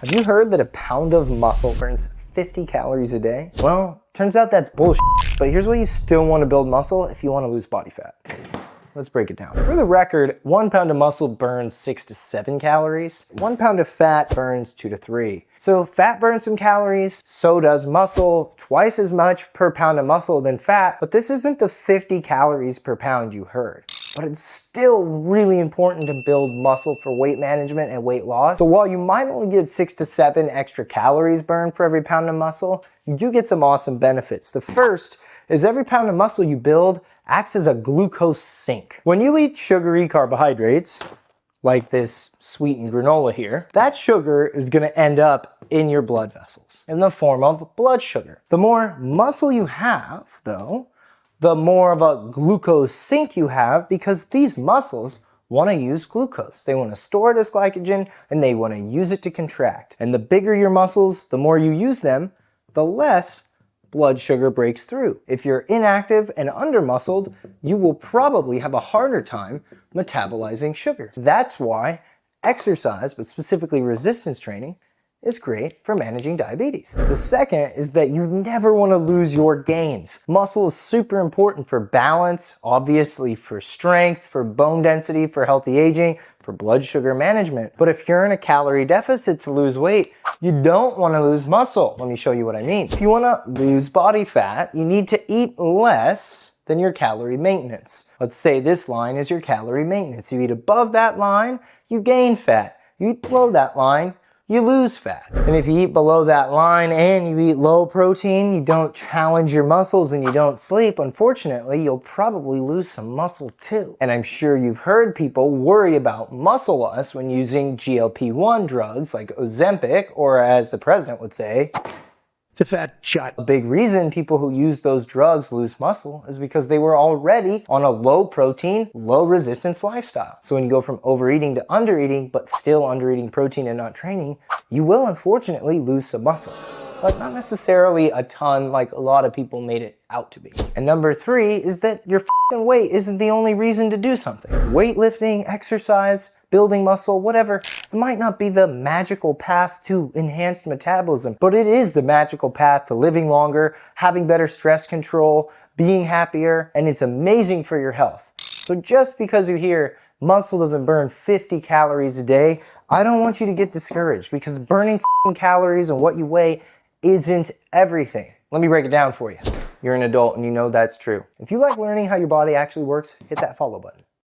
Have you heard that a pound of muscle burns 50 calories a day? Well, turns out that's bullshit. But here's why you still want to build muscle if you want to lose body fat. Let's break it down. For the record, 1 pound of muscle burns 6 to 7 calories. 1 pound of fat burns 2 to 3. So fat burns some calories, so does muscle, twice as much per pound of muscle than fat, but this isn't the 50 calories per pound you heard. But it's still really important to build muscle for weight management and weight loss. So while you might only get 6 to 7 extra calories burned for every pound of muscle, you do get some awesome benefits. The first is every pound of muscle you build acts as a glucose sink. When you eat sugary carbohydrates, like this sweetened granola here, that sugar is gonna end up in your blood vessels in the form of blood sugar. The more muscle you have, though, the more of a glucose sink you have, because these muscles want to use glucose. They want to store it as glycogen and they want to use it to contract. And the bigger your muscles, the more you use them, the less blood sugar breaks through. If you're inactive and under-muscled, you will probably have a harder time metabolizing sugar. That's why exercise, but specifically resistance training, is great for managing diabetes. The second is that you never want to lose your gains. Muscle is super important for balance, obviously for strength, for bone density, for healthy aging, for blood sugar management. But if you're in a calorie deficit to lose weight, you don't want to lose muscle. Let me show you what I mean. If you want to lose body fat, you need to eat less than your calorie maintenance. Let's say this line is your calorie maintenance. You eat above that line, you gain fat. You eat below that line, you lose fat. And if you eat below that line and you eat low protein, you don't challenge your muscles and you don't sleep, unfortunately, you'll probably lose some muscle too. And I'm sure you've heard people worry about muscle loss when using GLP-1 drugs like Ozempic, or as the president would say, the fat shot. A big reason people who use those drugs lose muscle is because they were already on a low protein, low resistance lifestyle. So when you go from overeating to undereating, but still undereating protein and not training, you will unfortunately lose some muscle. But not necessarily a ton like a lot of people made it out to be. And number 3 is that your f***ing weight isn't the only reason to do something. Weightlifting, exercise, building muscle, whatever, it might not be the magical path to enhanced metabolism, but it is the magical path to living longer, having better stress control, being happier, and it's amazing for your health. So just because you hear muscle doesn't burn 50 calories a day, I don't want you to get discouraged, because burning f***ing calories and what you weigh isn't everything. Let me break it down for you. You're an adult and you know that's true. If you like learning how your body actually works, hit that follow button.